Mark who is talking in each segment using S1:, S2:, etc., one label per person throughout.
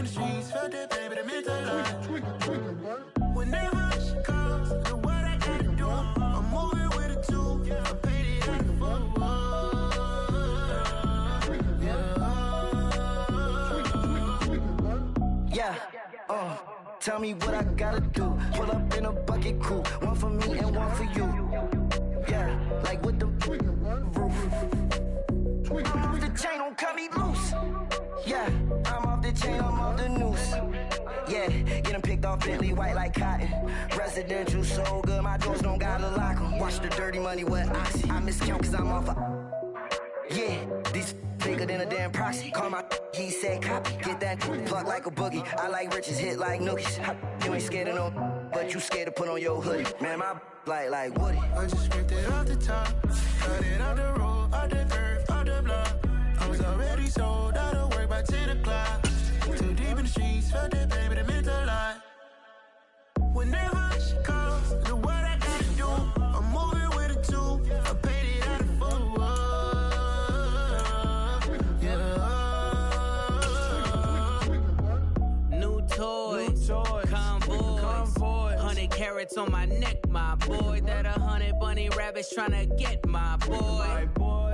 S1: the streets, felt that baby, the mental lie. Whenever she calls, know what I gotta do. I'm moving with a two, I paid it out the phone. Yeah, tell me what I gotta do. Pull up in a bucket crew, one for me and one for you. Yeah, like with the roof. I'm off the chain, don't cut me loose. Yeah, I'm off the chain, I'm off the noose. Yeah, getting picked off Bentley white like cotton. Residential so good, my doors don't gotta lock 'em. Watch the dirty money with Oxy. I miscount cause I'm off yeah, these bigger than a damn proxy. Call my he said copy. Get that plug like a boogie. I like riches, hit like nookies. You ain't scared of no, but you scared to put on your hoodie. Man, my like Woody. I just ripped it off the top. Cut it on the road, on the curve, on the block. I was already sold out of work by 10 o'clock. Too deep in the streets, felt that baby, the mental lie. Whenever she calls, know what I gotta do. I'm moving with a two, I paid it out of phone. Convoy, 100 carats on my neck, my boy. That 100 bunny rabbits tryna get my boy.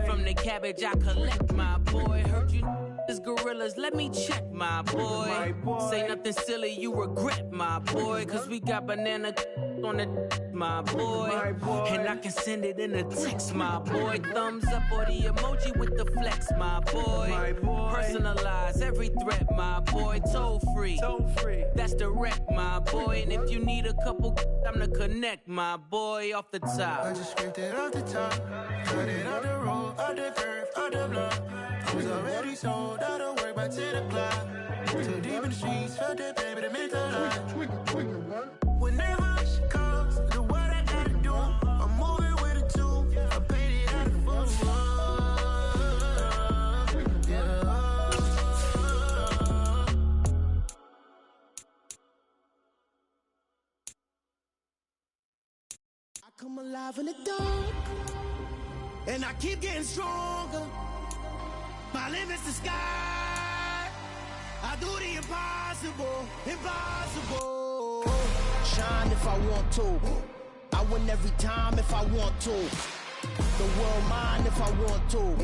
S1: From the cabbage I collect, my boy. Heard you is gorillas, let me check, my boy. Say nothing silly, you regret, my boy. Cause we got banana on the my boy. And I can send it in a text, my boy. Thumbs up or the emoji with the flex, my boy. Personalize every threat, my boy. Toll free, that's direct, my boy. And if you need a couple, I'm to connect, my boy, off the top. I just ripped it off the top. Cut it on the road, on the curve, on the block. I was already sold out of work by 10 o'clock. Too deep in the streets, felt that baby, the mental lie. Whenever she calls, know what I gotta do. I'm moving with a two, I paid it out of phone. I come alive in the dark, and I keep getting stronger. My limit's the sky. I do the impossible, impossible. Shine if I want to. I win every time if I want to. The world mine if I want to.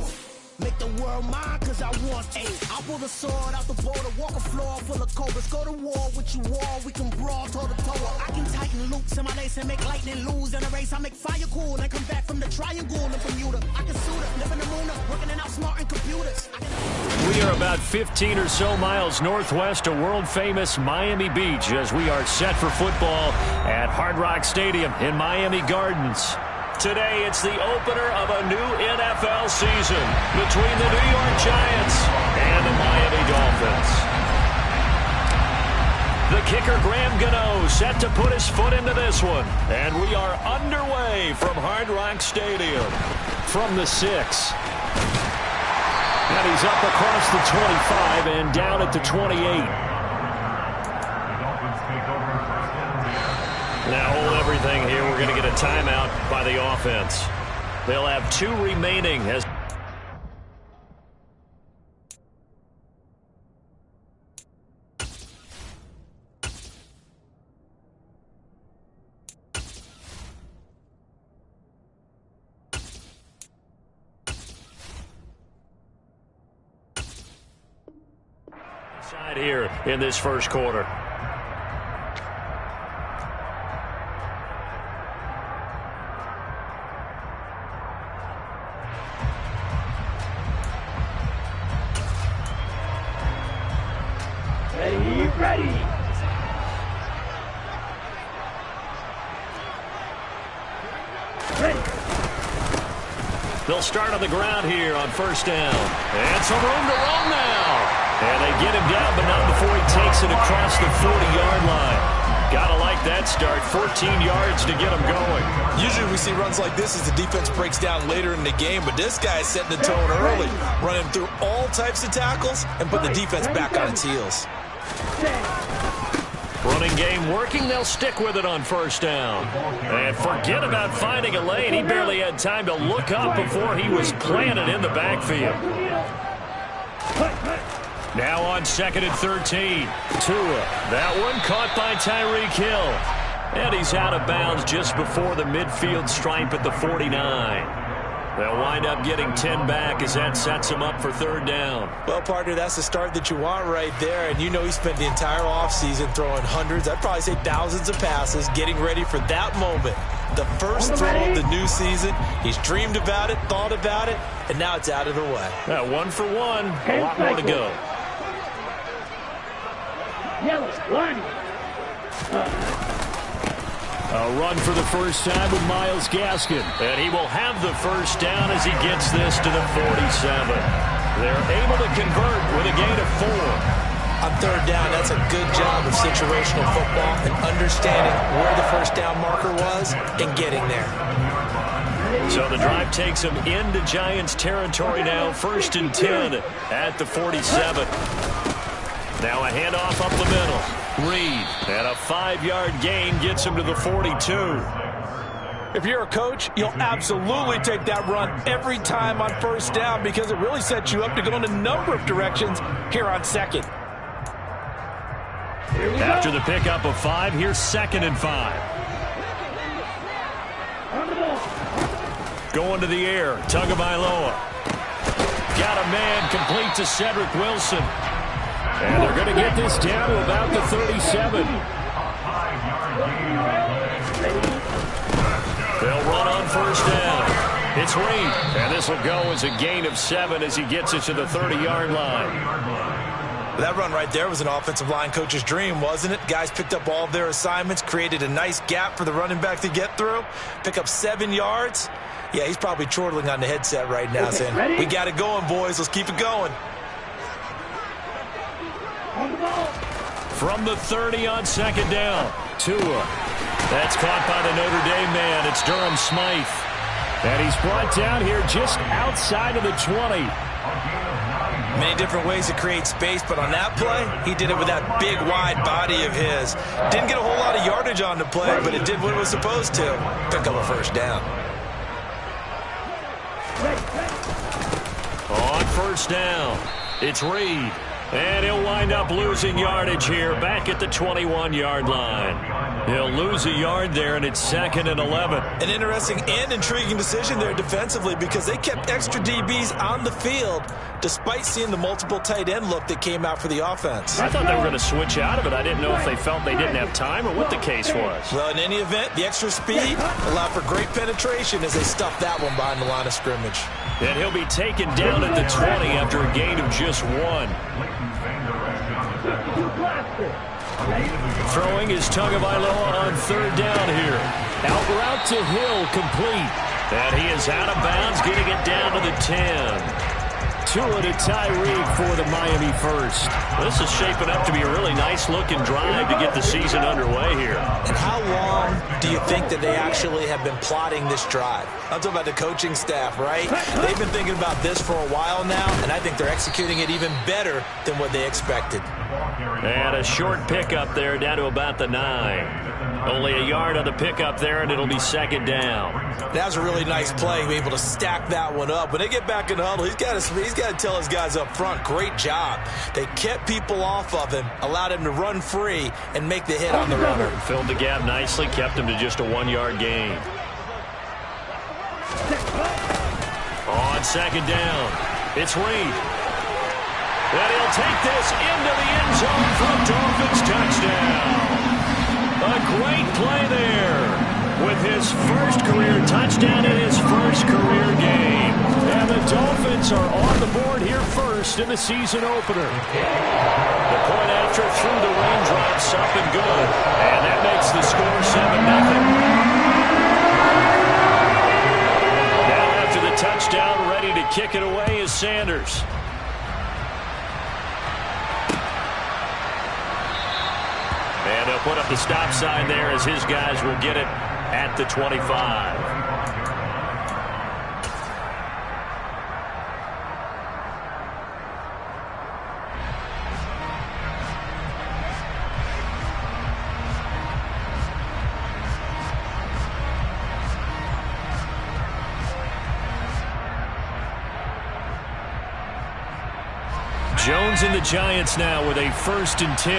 S1: Make the world mine cause I want to. I pull the sword out the border, walk a floor full of cobras. Go to war with you all, we can brawl toe to toe. I can tighten loops in my lace and make lightning lose in a race. I make fire cool and come back from the triangle in Bermuda. I can suit up, live in the moon, working and outsmarting computers.
S2: We are about 15 or so miles northwest of world-famous Miami Beach as we are set for football at Hard Rock Stadium in Miami Gardens. Today, it's the opener of a new NFL season between the New York Giants and the Miami Dolphins. The kicker, Graham Gano, set to put his foot into this one. And we are underway from Hard Rock Stadium. From the 6. And he's up across the 25 and down at the 28. Now hold everything here. We're going to get a timeout by the offense. They'll have 2 remaining as side here in this first quarter.
S3: Ready.
S2: They'll start on the ground here on first down. And some room to run now. And they get him down, but not before he takes it across the 40-yard line. Gotta like that start. 14 yards to get him going.
S4: Usually we see runs like this as the defense breaks down later in the game, but this guy's setting the tone early, running through all types of tackles and putting the defense back on its heels.
S2: Running game working. They'll stick with it on first down. And forget about finding a lane. He barely had time to look up before he was planted in the backfield. Now on 2nd and 13. Tua. That one caught by Tyreek Hill. And he's out of bounds just before the midfield stripe at the 49. They'll wind up getting 10 back as that sets him up for 3rd down.
S4: Well, partner, that's the start that you want right there. And you know he spent the entire offseason throwing hundreds, I'd probably say thousands of passes, getting ready for that moment. The first throw of the new season. He's dreamed about it, thought about it, and now it's out of the way.
S2: 1 for 1. A lot more to go. A run for the first time with Myles Gaskin. And he will have the first down as he gets this to the 47. They're able to convert with a gain of 4.
S4: On 3rd down, that's a good job of situational football and understanding where the first down marker was and getting there.
S2: So the drive takes him into Giants territory now. 1st and 10 at the 47. Now a handoff up the middle. Reed, and a 5-yard gain gets him to the 42.
S4: If you're a coach, you'll absolutely take that run every time on 1st down because it really sets you up to go in a number of directions here on 2nd.
S2: After the pickup of 5, here's 2nd and 5. Going to the air, Tagovailoa. Got a man complete to Cedric Wilson. And they're going to get this down to about the 37. They'll run on 1st down. It's Reed. And this will go as a gain of 7 as he gets it to the 30-yard line.
S4: That run right there was an offensive line coach's dream, wasn't it? Guys picked up all of their assignments, created a nice gap for the running back to get through, pick up 7 yards. Yeah, he's probably chortling on the headset right now saying, we got it going, boys. Let's keep it going.
S2: From the 30 on 2nd down. Tua. That's caught by the Notre Dame man. It's Durham Smythe. And he's brought down here just outside of the 20.
S4: Many different ways to create space, but on that play, he did it with that big, wide body of his. Didn't get a whole lot of yardage on the play, but it did what it was supposed to. Pick up a 1st down.
S2: On 1st down, it's Reed. And he'll wind up losing yardage here back at the 21-yard line. He'll lose a yard there, and it's 2nd and 11.
S4: An interesting and intriguing decision there defensively because they kept extra DBs on the field despite seeing the multiple tight end look that came out for the offense.
S2: I thought they were going to switch out of it. I didn't know if they felt they didn't have time or what the case was.
S4: Well, in any event, the extra speed allowed for great penetration as they stuffed that one behind the line of scrimmage.
S2: And he'll be taken down at the 20 after a gain of just 1. Throwing is Tagovailoa on 3rd down here. Out route to Hill, complete. And he is out of bounds, getting it down to the 10. Tua to Tyreek for the Miami first. This is shaping up to be a really nice-looking drive to get the season underway here.
S4: And how long do you think that they actually have been plotting this drive? I'm talking about the coaching staff, right? They've been thinking about this for a while now, and I think they're executing it even better than what they expected.
S2: And a short pickup there down to about the 9. Only a yard on the pickup there, and it'll be 2nd down.
S4: That was a really nice play, being able to stack that one up. When they get back in the huddle, he's got to tell his guys up front, great job. They kept people off of him, allowed him to run free, and make the hit on the runner.
S2: Filled the gap nicely, kept him to just a 1-yard gain. On 2nd down, it's Reed. And he'll take this into the end zone for a Dolphins touchdown. A great play there with his first career touchdown in his first career game. And the Dolphins are on the board here first in the season opener. The point after through the raindrops up and good. And that makes the score 7-0. Now after the touchdown, ready to kick it away is Sanders. And they'll put up the stop sign there as his guys will get it at the 25. Jones and the Giants now with a 1st and 10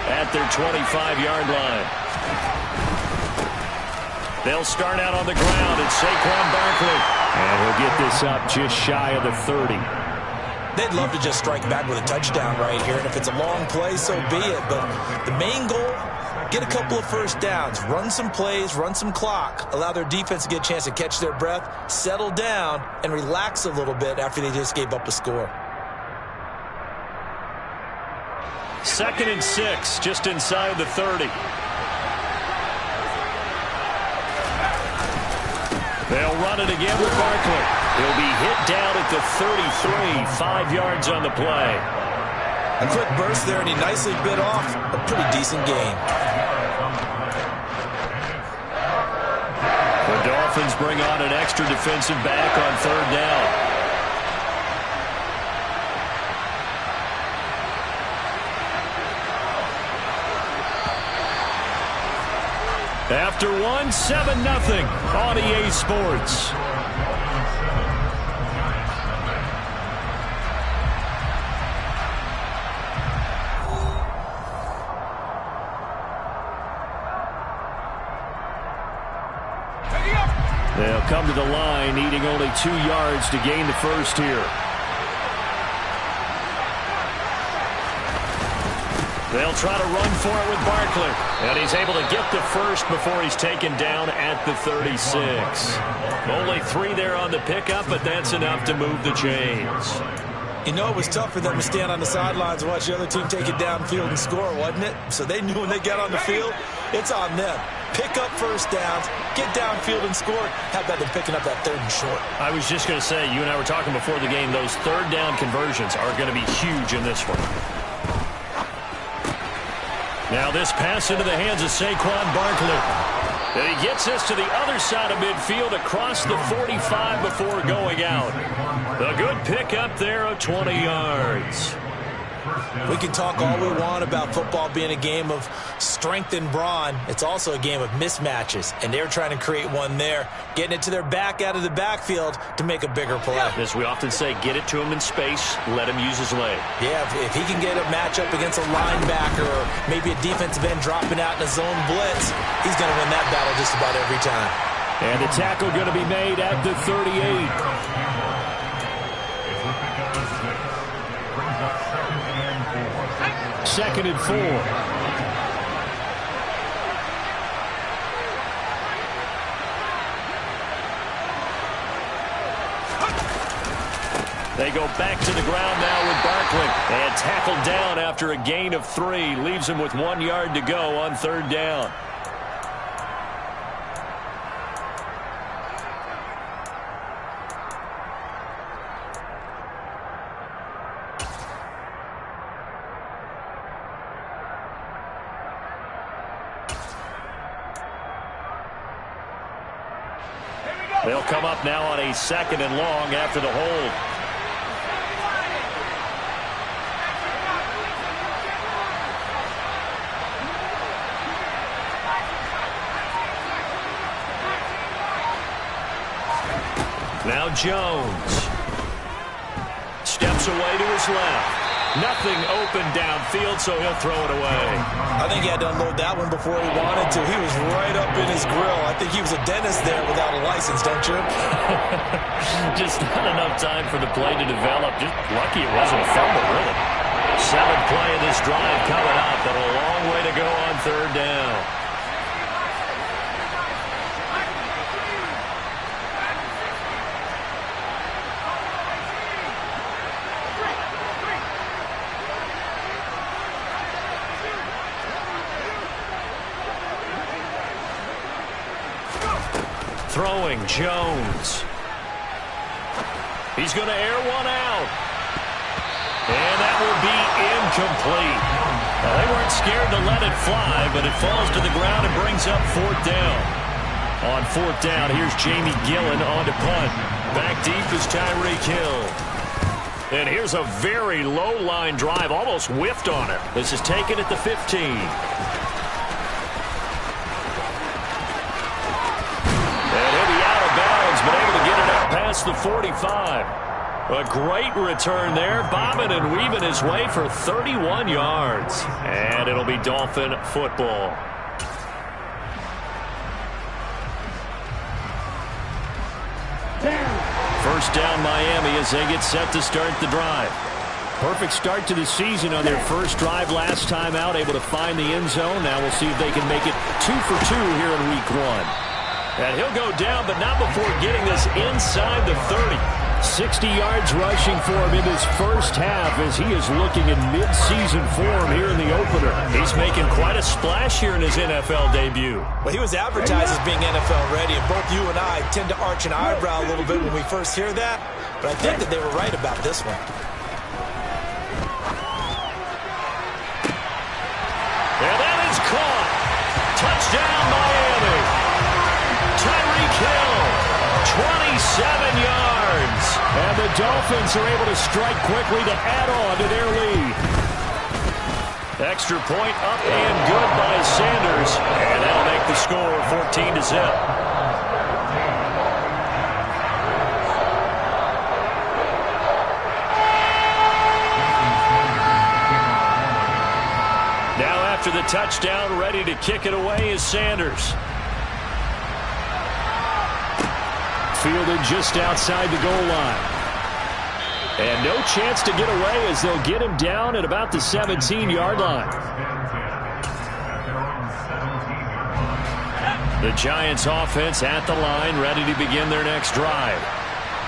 S2: at their 25-yard line. They'll start out on the ground. It's Saquon Barkley. And he'll get this up just shy of the 30.
S4: They'd love to just strike back with a touchdown right here. And if it's a long play, so be it. But the main goal, get a couple of first downs, run some plays, run some clock, allow their defense to get a chance to catch their breath, settle down, and relax a little bit after they just gave up a score.
S2: 2nd and 6, just inside the 30. They'll run it again with Barkley. He'll be hit down at the 33, 5 yards on the play.
S4: A quick burst there, and he nicely bit off a pretty decent gain.
S2: The Dolphins bring on an extra defensive back on 3rd down. After one, 7-0 on EA Sports. They'll come to the line, needing only 2 yards to gain the first here. They'll try to run for it with Barkley. And he's able to get the first before he's taken down at the 36. Only 3 there on the pickup, but that's enough to move the chains.
S4: You know, it was tough for them to stand on the sidelines and watch the other team take it downfield and score, wasn't it? So they knew when they got on the field, it's on them. Pick up first downs, get downfield and score. How about them picking up that 3rd and short?
S2: I was just going to say, you and I were talking before the game, those 3rd down conversions are going to be huge in this one. Now this pass into the hands of Saquon Barkley. And he gets this to the other side of midfield across the 45 before going out. A good pickup there of 20 yards.
S4: We can talk all we want about football being a game of strength and brawn. It's also a game of mismatches, and they're trying to create one there, getting it to their back out of the backfield to make a bigger play.
S2: As we often say, get it to him in space, let him use his leg.
S4: Yeah, if he can get a matchup against a linebacker or maybe a defensive end dropping out in a zone blitz, he's going to win that battle just about every time.
S2: And the tackle going to be made at the 38. 2nd and 4. They go back to the ground now with Barkley. And tackled down after a gain of 3. Leaves him with 1 yard to go on 3rd down. They'll come up now on a 2nd and long after the hold. Now Jones steps away to his left. Nothing open downfield, so he'll throw it away.
S4: I think he had to unload that one before he wanted to. He was right up in his grill. I think he was a dentist there without a license, don't you?
S2: Just not enough time for the play to develop. Just lucky it wasn't a fumble, really. 7th play of this drive coming up, but a long way to go on 3rd down. Throwing Jones. He's going to air one out. And that will be incomplete. Well, they weren't scared to let it fly, but it falls to the ground and brings up 4th down. On 4th down, here's Jamie Gillen on to punt. Back deep is Tyreek Hill. And here's a very low line drive, almost whiffed on it. This is taken at the 15. But able to get it up past the 45. A great return there, bobbing and weaving his way for 31 yards. And it'll be Dolphin football. First down Miami as they get set to start the drive. Perfect start to the season on their first drive last time out, able to find the end zone. Now we'll see if they can make it 2 for 2 here in week 1. And he'll go down, but not before getting this inside the 30. 60 yards rushing for him in his first half as he is looking in mid-season form here in the opener. He's making quite a splash here in his NFL debut.
S4: Well, he was advertised as being NFL ready, and both you and I tend to arch an eyebrow a little bit when we first hear that, but I think that they were right about this one.
S2: And that is caught. Touchdown, Miami. Tyreek Hill, 27 yards. And the Dolphins are able to strike quickly to add on to their lead. Extra point up and good by Sanders. And that'll make the score 14-0. Now after the touchdown, ready to kick it away is Sanders. Fielded just outside the goal line. And no chance to get away as they'll get him down at about the 17-yard line. The Giants offense at the line, ready to begin their next drive.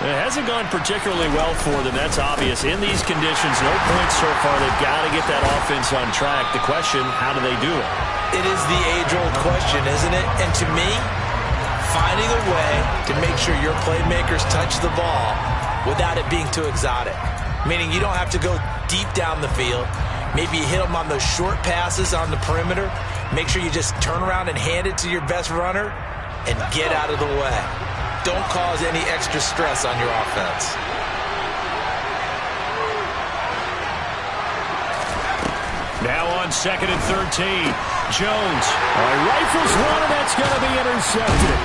S2: It hasn't gone particularly well for them, that's obvious. In these conditions, no points so far. They've got to get that offense on track. The question, how do they do it?
S4: It is the age-old question, isn't it? And to me, finding a way to make sure your playmakers touch the ball without it being too exotic. Meaning you don't have to go deep down the field. Maybe you hit them on those short passes on the perimeter. Make sure you just turn around and hand it to your best runner and get out of the way. Don't cause any extra stress on your offense.
S2: Now on 2nd and 13. Jones rifles one, and that's going to be intercepted.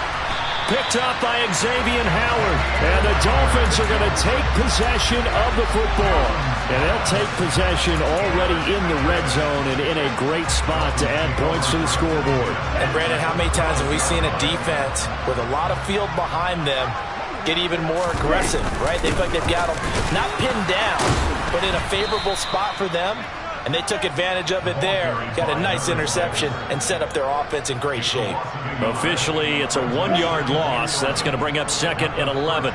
S2: Picked up by Xavier Howard. And the Dolphins are going to take possession of the football. And they'll take possession already in the red zone and in a great spot to add points to the scoreboard.
S4: And Brandon, how many times have we seen a defense with a lot of field behind them get even more aggressive, right? They feel like they've got them not pinned down, but in a favorable spot for them. And they took advantage of it there. Got a nice interception and set up their offense in great shape.
S2: Officially, it's a 1-yard loss. That's going to bring up 2nd and 11.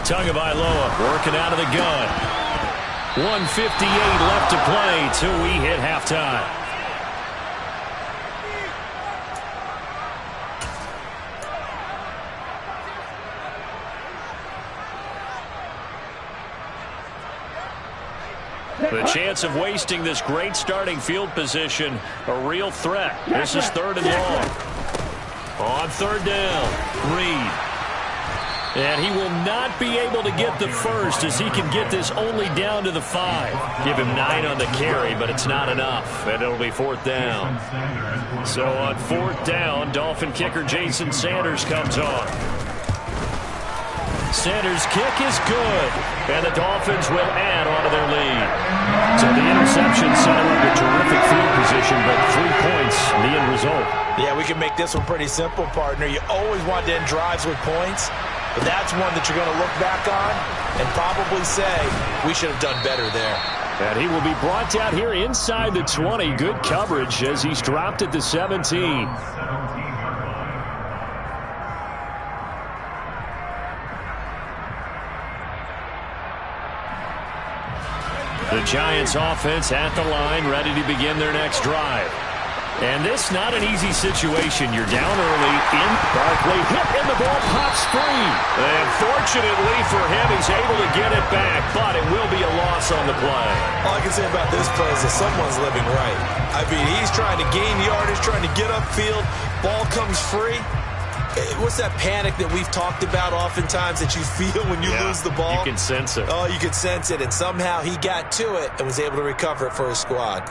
S2: Tagovailoa working out of the gun. 1:58 left to play till we hit halftime. The chance of wasting this great starting field position, a real threat. This is 3rd and long. On 3rd down, Reed. And he will not be able to get the first as he can get this only down to the 5. Give him 9 on the carry, but it's not enough. And it'll be 4th down. So on 4th down, Dolphin kicker Jason Sanders comes on. Sanders' kick is good, and the Dolphins will add on to their lead. So the interception set him up a terrific field position, but 3 points, the end result.
S4: Yeah, we can make this one pretty simple, partner. You always want to end drives with points, but that's one that you're going to look back on and probably say, we should have done better there.
S2: And he will be brought down here inside the 20. Good coverage as he's dropped at the 17. The Giants offense at the line, ready to begin their next drive. And this not an easy situation. You're down early in Barkley, hit and the ball pops free. And fortunately for him, he's able to get it back, but it will be a loss on the play.
S4: All I can say about this play is that someone's living right. I mean, he's trying to gain yardage, trying to get upfield. Ball comes free. What's that panic that we've talked about oftentimes that you feel when you lose the ball?
S2: You can sense it.
S4: Oh, you can sense it. And somehow he got to it and was able to recover it for his squad.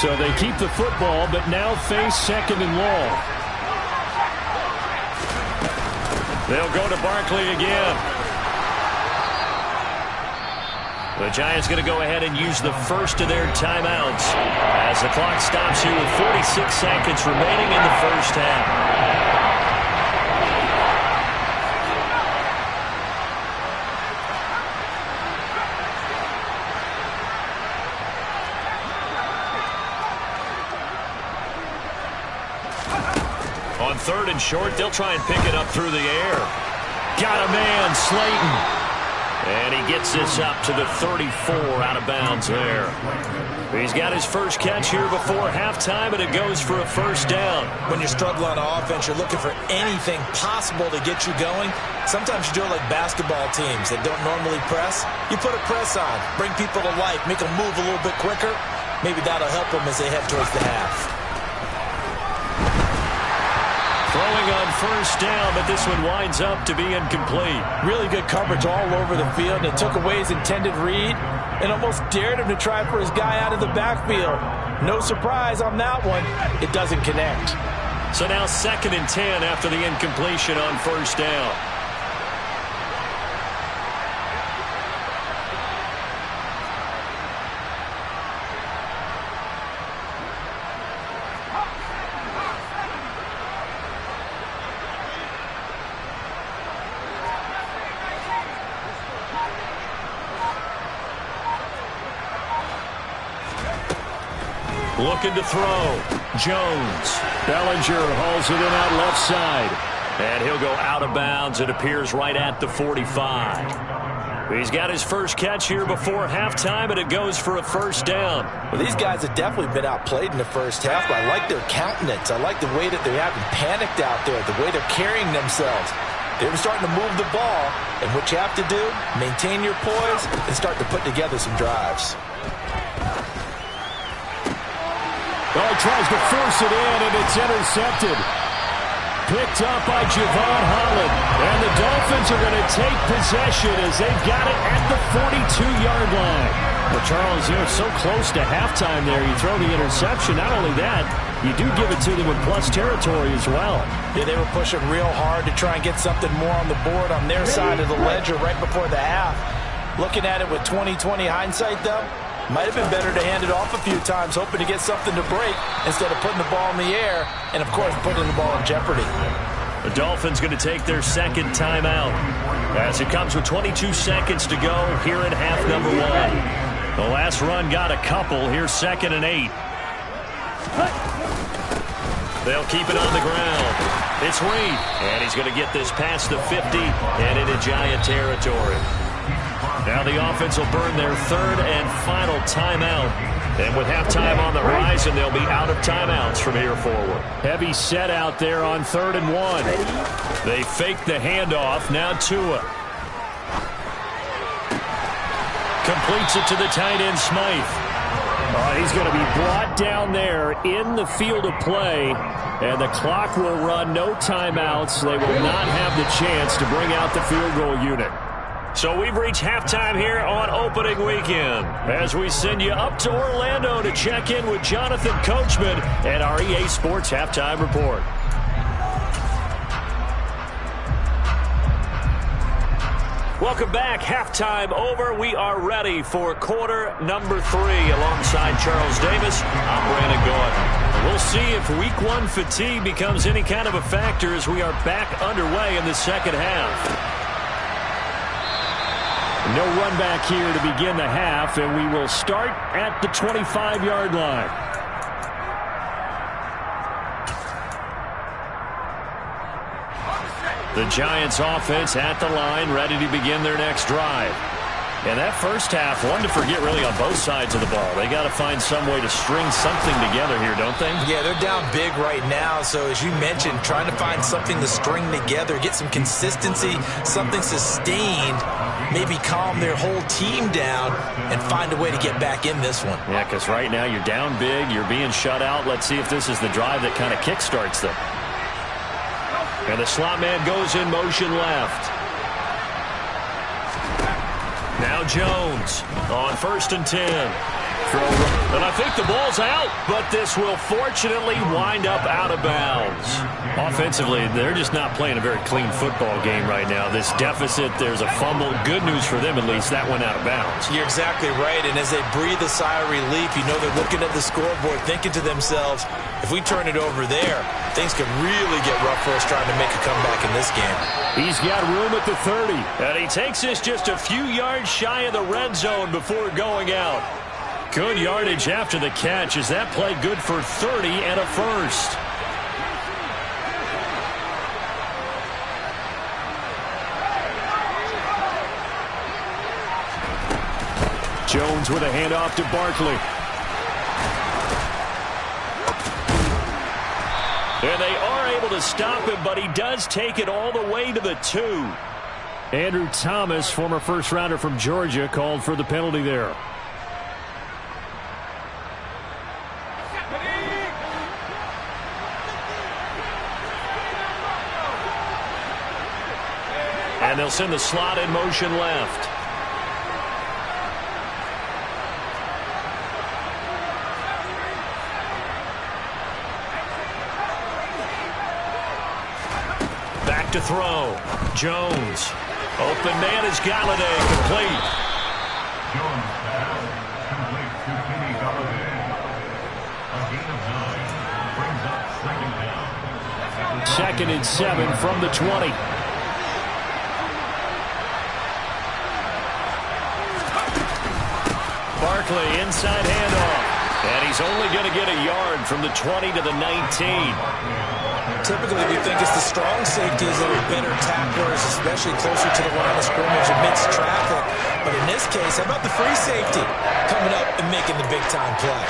S2: So they keep the football, but now face second and long. They'll go to Barkley again. The Giants going to go ahead and use the first of their timeouts as the clock stops here with 46 seconds remaining in the first half. On third and short, they'll try and pick it up through the air. Got a man, Slayton. And he gets this up to the 34 out of bounds there. He's got his first catch here before halftime, and it goes for a first down.
S4: When you're struggling on offense, you're looking for anything possible to get you going. Sometimes you do it like basketball teams that don't normally press. You put a press on, bring people to life, make them move a little bit quicker. Maybe that'll help them as they head towards the half.
S2: Throwing on first down, but this one winds up to be incomplete.
S4: Really good coverage all over the field. It took away his intended read and almost dared him to try for his guy out of the backfield. No surprise on that one. It doesn't connect.
S2: So now 2nd and 10 after the incompletion on first down. Looking to throw. Jones. Bellinger hauls it in out left side. And he'll go out of bounds. It appears right at the 45. He's got his first catch here before halftime, and it goes for a first down.
S4: Well, these guys have definitely been outplayed in the first half, but I like their countenance. I like the way that they're having panicked out there, the way they're carrying themselves. They were starting to move the ball, and what you have to do, maintain your poise and start to put together some drives.
S2: Oh, tries to force it in, and it's intercepted. Picked up by Javon Holland. And the Dolphins are going to take possession as they've got it at the 42-yard line. Well, Charles, you're so close to halftime there. You throw the interception. Not only that, you do give it to them in plus territory as well.
S4: Yeah, they were pushing real hard to try and get something more on the board on their side of the ledger right before the half. Looking at it with 20/20 hindsight, though, might have been better to hand it off a few times, hoping to get something to break instead of putting the ball in the air and, of course, putting the ball in jeopardy.
S2: The Dolphins going to take their second timeout as it comes with 22 seconds to go here in half number one. The last run got a couple. Here's 2nd and 8. They'll keep it on the ground. It's Reed, and he's going to get this past the 50 and into Giant territory. Now the offense will burn their third and final timeout. And with halftime on the horizon, they'll be out of timeouts from here forward. Heavy set out there on 3rd and 1. They fake the handoff. Now Tua. Completes it to the tight end, Smythe. He's going to be brought down there in the field of play. And the clock will run, no timeouts. They will not have the chance to bring out the field goal unit. So we've reached halftime here on opening weekend as we send you up to Orlando to check in with Jonathan Coachman and our EA Sports Halftime Report. Welcome back. Halftime over. We are ready for quarter number 3 alongside Charles Davis. I'm Brandon Gordon. We'll see if week 1 fatigue becomes any kind of a factor as we are back underway in the second half. No run back here to begin the half, and we will start at the 25-yard line. The Giants offense at the line, ready to begin their next drive. And that first half, one to forget really on both sides of the ball. They got to find some way to string something together here, don't they?
S4: Yeah, they're down big right now. So as you mentioned, trying to find something to string together, get some consistency, something sustained, maybe calm their whole team down and find a way to get back in this one.
S2: Yeah, because right now you're down big, you're being shut out. Let's see if this is the drive that kind of kickstarts them. And the slot man goes in motion left. Now Jones on 1st and 10. Throw, and I think the ball's out, but this will fortunately wind up out of bounds. Offensively, they're just not playing a very clean football game right now. This deficit, there's a fumble. Good news for them, at least. That went out of bounds.
S4: You're exactly right, and as they breathe a sigh of relief, you know they're looking at the scoreboard, thinking to themselves, if we turn it over there, things could really get rough for us trying to make a comeback in this game.
S2: He's got room at the 30, and he takes this just a few yards shy of the red zone before going out. Good yardage after the catch. Is that play good for 30 and a first? Jones with a handoff to Barkley. And they are able to stop him, but he does take it all the way to the 2. Andrew Thomas, former first-rounder from Georgia, called for the penalty there. And they'll send the slot in motion left. Back to throw. Jones. Open man is Galladay. Complete.
S3: Jones pass complete to Kenny Galladay. A gain of 9 brings up 2nd down.
S2: 2nd and 7 from the 20. Barkley inside handoff. And he's only going to get a yard from the 20 to the 19.
S4: Typically, we think it's the strong safeties that are better tacklers, especially closer to the line of scrimmage amidst traffic. But in this case, how about the free safety coming up and making the big-time play?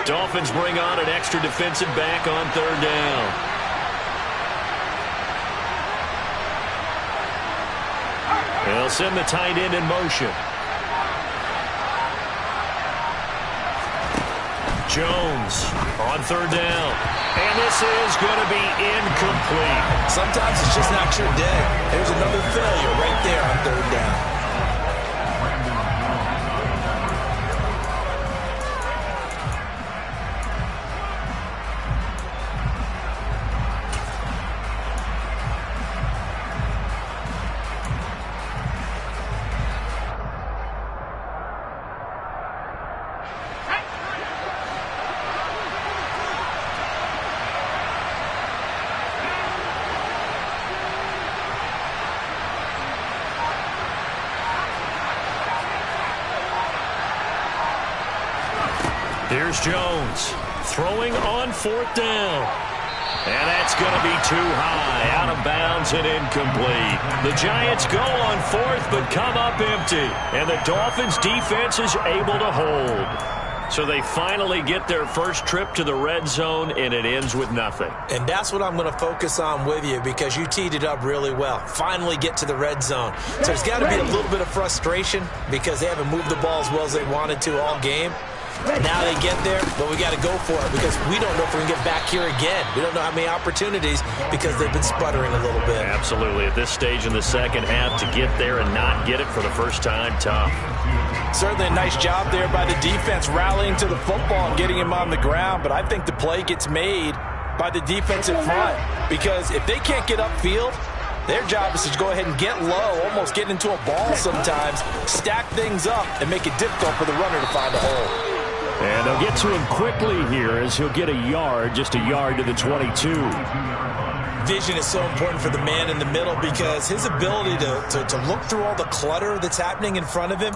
S2: Dolphins bring on an extra defensive back on 3rd down. They'll send the tight end in motion. Jones on 3rd down. And this is going to be incomplete.
S4: Sometimes it's just not your day. There's another failure right there on 3rd down.
S2: Here's Jones throwing on 4th down. And that's going to be too high, out of bounds and incomplete. The Giants go on 4th but come up empty. And the Dolphins defense is able to hold. So they finally get their first trip to the red zone, and it ends with nothing.
S4: And that's what I'm going to focus on with you, because you teed it up really well. Finally get to the red zone. So there's got to be a little bit of frustration because they haven't moved the ball as well as they wanted to all game. Now they get there, but we got to go for it because we don't know if we can get back here again. We don't know how many opportunities because they've been sputtering a little bit.
S2: Absolutely. At this stage in the second half, to get there and not get it for the first time, tough.
S4: Certainly a nice job there by the defense rallying to the football and getting him on the ground, but I think the play gets made by the defensive front because if they can't get upfield, their job is to go ahead and get low, almost get into a ball sometimes, stack things up, and make it difficult for the runner to find a hole.
S2: And they'll get to him quickly here as he'll get a yard, just a yard to the 22.
S4: Vision is so important for the man in the middle because his ability to look through all the clutter that's happening in front of him,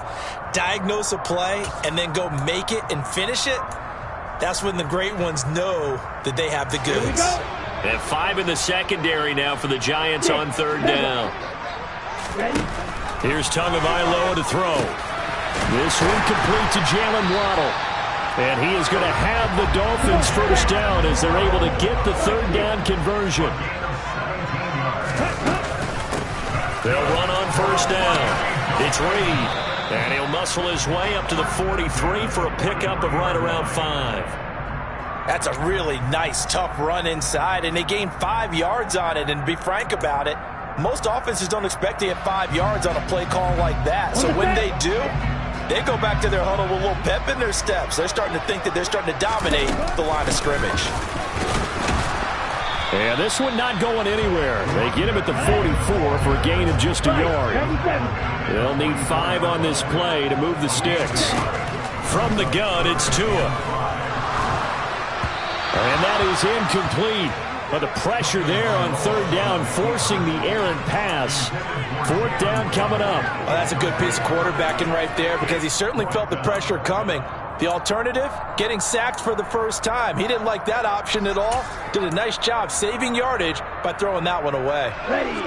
S4: diagnose a play, and then go make it and finish it, that's when the great ones know that they have the goods.
S2: And 5 in the secondary now for the Giants on 3rd down. Here's Tagovailoa to throw. This one complete to Jalen Waddle. And he is going to have the Dolphins first down as they're able to get the 3rd down conversion. They'll run on 1st down. It's Reed. And he'll muscle his way up to the 43 for a pickup of right around 5.
S4: That's a really nice, tough run inside, and they gained 5 yards on it. And to be frank about it, Most offenses don't expect to get 5 yards on a play call like that. So when they do, they go back to their huddle with a little pep in their steps. They're starting to think that they're starting to dominate the line of scrimmage.
S2: And this one not going anywhere. They get him at the 44 for a gain of just a yard. They'll need 5 on this play to move the sticks. From the gun, it's Tua. And that is incomplete. But the pressure there on third down, forcing the errant pass. Fourth down coming up.
S4: Well, that's a good piece of quarterbacking right there because he certainly felt the pressure coming. The alternative, getting sacked for the first time. He didn't like that option at all. Did a nice job saving yardage by throwing that one away.
S5: Ready.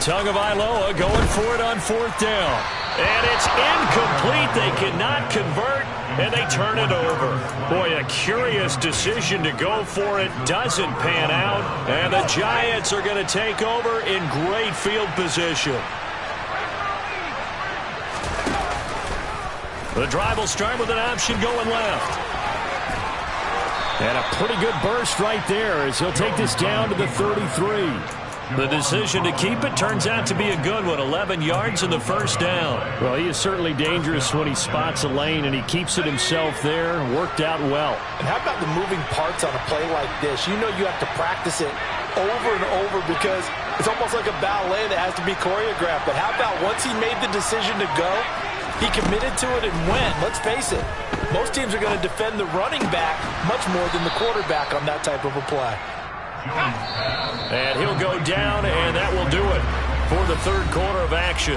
S2: Tagovailoa going for it on fourth down. And it's incomplete. They cannot convert, and they turn it over. Boy, a curious decision to go for it. Doesn't pan out, and the Giants are going to take over in great field position. The drive will start with an option going left. And a pretty good burst right there as he'll take this down to the 33. The decision to keep it turns out to be a good one. 11 yards in the first down. Well, he is certainly dangerous when he spots a lane, and he keeps it himself there. Worked out well.
S4: And how about the moving parts on a play like this? You know you have to practice it over and over because it's almost like a ballet that has to be choreographed. But how about once he made the decision to go, he committed to it and went. Let's face it, most teams are going to defend the running back much more than the quarterback on that type of a play.
S2: And he'll go down, and that will do it for the third quarter of action.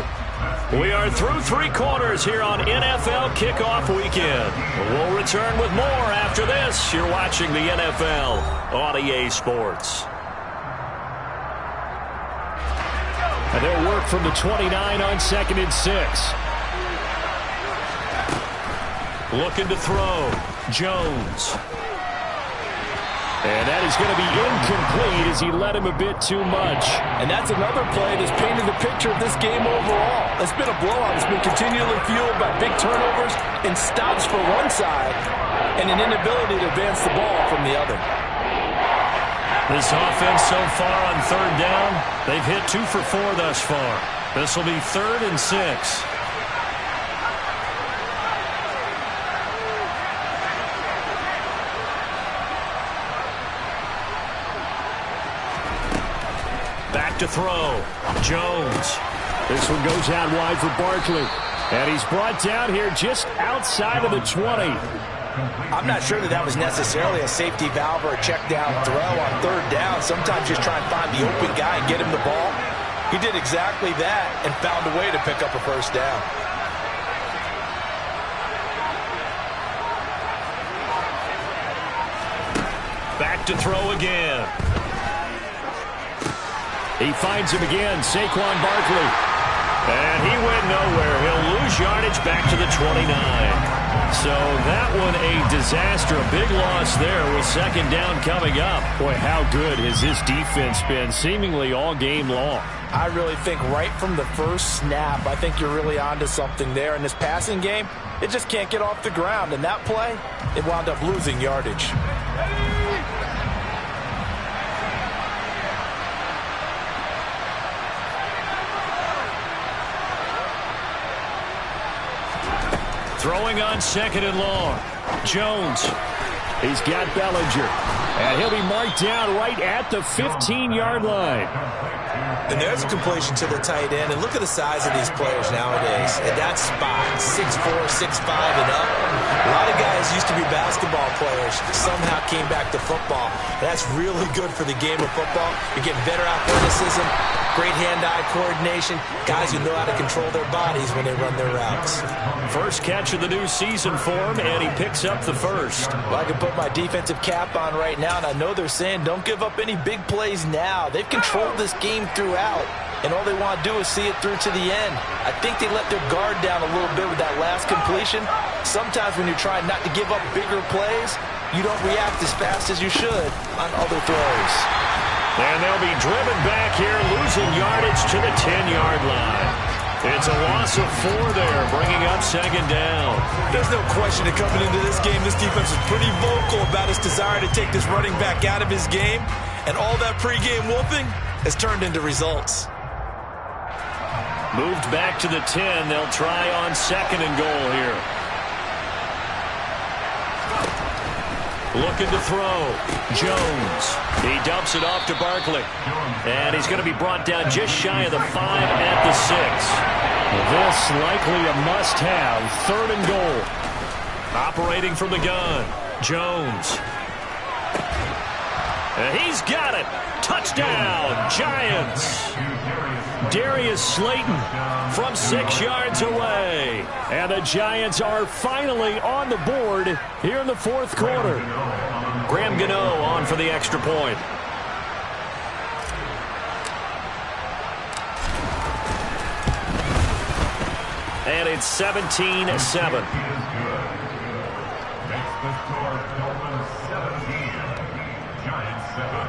S2: We are through 3 quarters here on NFL Kickoff Weekend. We'll return with more after this. You're watching the NFL on EA Sports. And they'll work from the 29 on 2nd and 6. Looking to throw. Jones. And that is going to be incomplete as he led him a bit too much.
S4: And that's another play that's painted the picture of this game overall. It's been a blowout. It's been continually fueled by big turnovers and stops for one side and an inability to advance the ball from the other.
S2: This offense so far on third down, they've hit 2 for 4 thus far. This will be 3rd and 6. Back to throw. Jones. This one goes out wide for Barkley. And he's brought down here just outside of the 20.
S4: I'm not sure that was necessarily a safety valve or a check down throw on third down. Sometimes just try and find the open guy and get him the ball. He did exactly that and found a way to pick up a first down.
S2: Back to throw again. He finds him again, Saquon Barkley. And he went nowhere. He'll lose yardage back to the 29. So that one a disaster. A big loss there with 2nd down coming up. Boy, how good has this defense been seemingly all game long?
S4: I really think right from the first snap, I think you're really onto something there. In this passing game, it just can't get off the ground. And that play, it wound up losing yardage.
S2: Throwing on 2nd and long. Jones. He's got Bellinger. And he'll be marked down right at the 15-yard line.
S4: And there's a completion to the tight end. And look at the size of these players nowadays. At that spot, 6'4", 6'5", and up. A lot of guys used to be basketball players. Somehow came back to football. That's really good for the game of football. You're getting better athleticism, great hand-eye coordination. Guys who know how to control their bodies when they run their routes.
S2: First catch of the new season for him, and he picks up the first.
S4: Well, I can put my defensive cap on right now, and I know they're saying don't give up any big plays now. They've controlled this game throughout, and all they want to do is see it through to the end. I think they let their guard down a little bit with that last completion. Sometimes when you're trying not to give up bigger plays, you don't react as fast as you should on other throws.
S2: And they'll be driven back here, losing yardage to the 10-yard line. It's a loss of 4 there, bringing up second down.
S4: There's no question that coming into this game, this defense was pretty vocal about its desire to take this running back out of his game, and all that pregame whooping has turned into results.
S2: Moved back to the 10. They'll try on second and goal here. Looking to throw. Jones. He dumps it off to Barkley. And he's going to be brought down just shy of the 5 at the 6. This likely a must-have. Third and goal. Operating from the gun. Jones. And he's got it. Touchdown, Giants. Darius Slayton from 6 yards away. And the Giants are finally on the board here in the fourth quarter. Graham Gano on for the extra point. And it's 17-7.
S3: Makes the score Dolphins 17, Giants 7.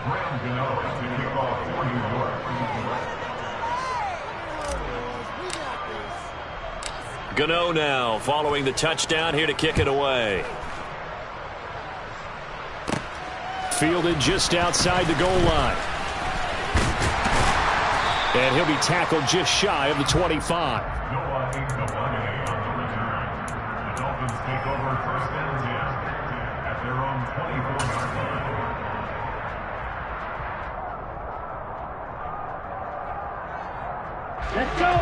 S3: Graham Gano to kick off for New York.
S2: Gano now following the touchdown here to kick it away. Fielded just outside the goal line. And he'll be tackled just shy of the 25.
S3: Noah Iguodala on the return. The Dolphins take over first and 10 at their own 24-yard line.
S5: Let's go!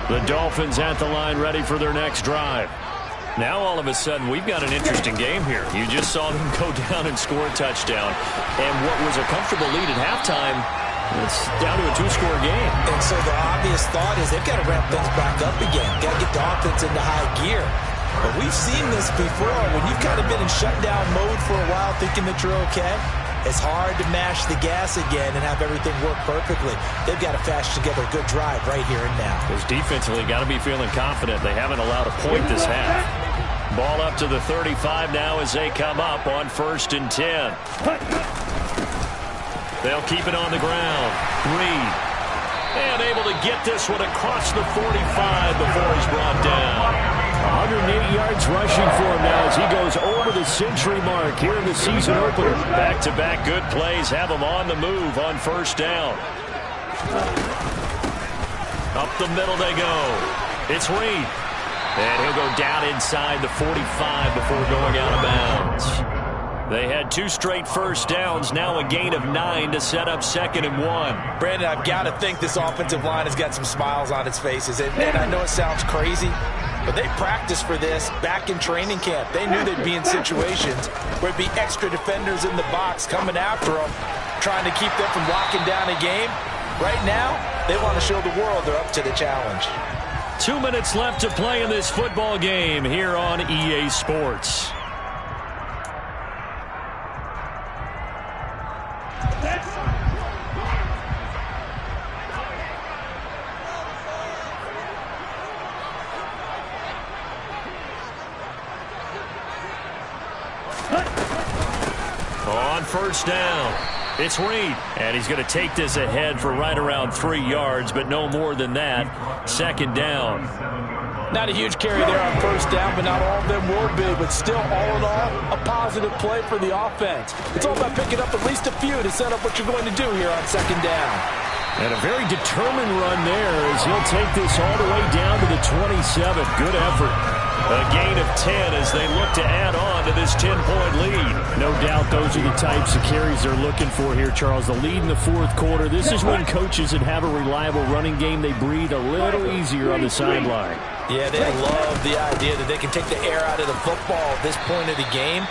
S2: The Dolphins at the line ready for their next drive. Now all of a sudden we've got an interesting game here. You just saw them go down and score a touchdown. And what was a comfortable lead at halftime, it's down to a 2-score game.
S4: And so the obvious thought is they've got to ramp things back up again. Got to get the offense into high gear. But we've seen this before. When you've kind of been in shutdown mode for a while thinking that you're okay, it's hard to mash the gas again and have everything work perfectly. They've got to fashion together a good drive right here and now.
S2: Because defensively, got to be feeling confident. They haven't allowed a point this half. Ball up to the 35 now as they come up on 1st and 10. They'll keep it on the ground. Reed. And able to get this one across the 45 before he's brought down. 180 yards rushing for him now as he goes over the century mark here in the season opener. Back-to-back good plays have him on the move on 1st down. Up the middle they go. It's Reed. And he'll go down inside the 45 before going out of bounds. They had 2 straight first downs, now a gain of 9 to set up 2nd and 1.
S4: Brandon, I've got to think this offensive line has got some smiles on its faces. And I know it sounds crazy, but they practiced for this back in training camp. They knew they'd be in situations where it'd be extra defenders in the box coming after them, trying to keep them from locking down a game. Right now, they want to show the world they're up to the challenge.
S2: 2 minutes left to play in this football game here on EA Sports. On 1st down, it's Reed, and he's going to take this ahead for right around 3 yards, but no more than that. 2nd down.
S4: Not a huge carry there on 1st down, but not all of them will be. But still, all in all, a positive play for the offense. It's all about picking up at least a few to set up what you're going to do here on 2nd down.
S2: And a very determined run there as he'll take this all the way down to the 27. Good effort. A gain of 10 as they look to add on to this 10-point lead. No doubt those are the types of carries they're looking for here, Charles. The lead in the 4th quarter. This is when coaches that have a reliable running game, they breathe a little easier on the sideline.
S4: Yeah, they love the idea that they can take the air out of the football at this point of the game.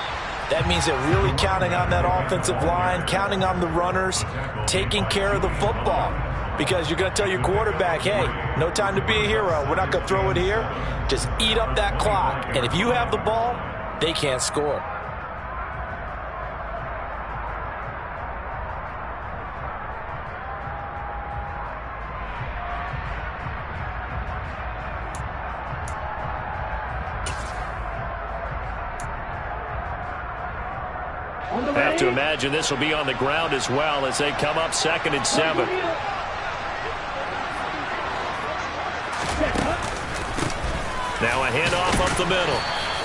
S4: That means they're really counting on that offensive line, counting on the runners, taking care of the football. Because you're going to tell your quarterback, hey, no time to be a hero. We're not going to throw it here. Just eat up that clock. And if you have the ball, they can't score.
S2: I have to imagine this will be on the ground as well as they come up 2nd and 7. Now a handoff up the middle.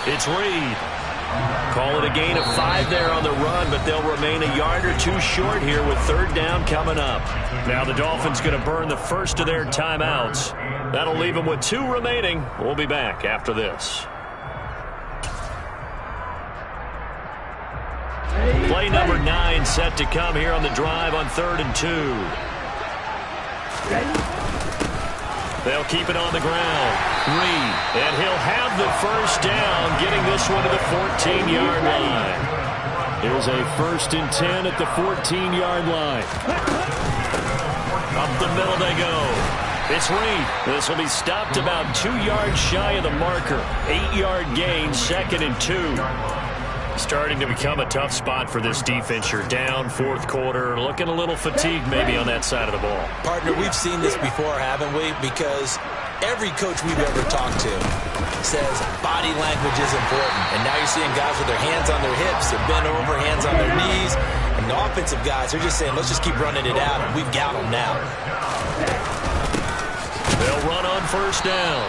S2: It's Reed. Call it a gain of 5 there on the run, but they'll remain a yard or two short here with third down coming up. Now the Dolphins going to burn the first of their timeouts. That'll leave them with 2 remaining. We'll be back after this. Play number 9 set to come here on the drive on 3rd and 2. They'll keep it on the ground. Reed, and he'll have the first down, getting this one to the 14-yard line. Here's a 1st and 10 at the 14-yard line. Up the middle they go. It's Reed. This will be stopped about 2 yards shy of the marker. 8-yard gain, 2nd and 2. Starting to become a tough spot for this defense. You're down 4th quarter, looking a little fatigued maybe on that side of the ball.
S4: Partner, we've seen this before, haven't we? Because every coach we've ever talked to says body language is important. And now you're seeing guys with their hands on their hips, they're bent over, hands on their knees. And the offensive guys, they're just saying, let's just keep running it out, and we've got them now.
S2: They'll run on 1st down.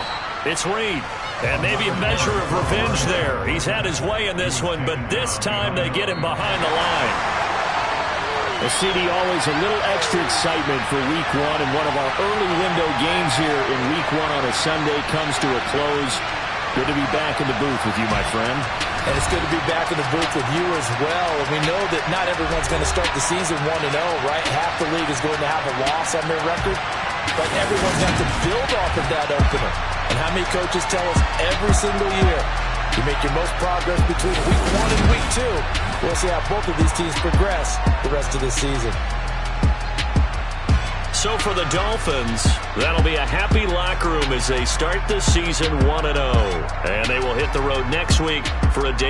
S2: It's Reed. And maybe a measure of revenge there. He's had his way in this one, but this time they get him behind the line.
S5: A CD, always a little extra excitement for Week 1, and one of our early window games here in Week 1 on a Sunday comes to a close. Good to be back in the booth with you, my friend.
S4: And it's good to be back in the booth with you as well. And we know that not everyone's going to start the season 1-0, right? Half the league is going to have a loss on their record. But everyone's got to build off of that opener. And how many coaches tell us every single year, you make your most progress between Week 1 and Week 2. We'll see how both of these teams progress the rest of this season.
S2: So for the Dolphins, that'll be a happy locker room as they start the season 1-0. And they will hit the road next week for a day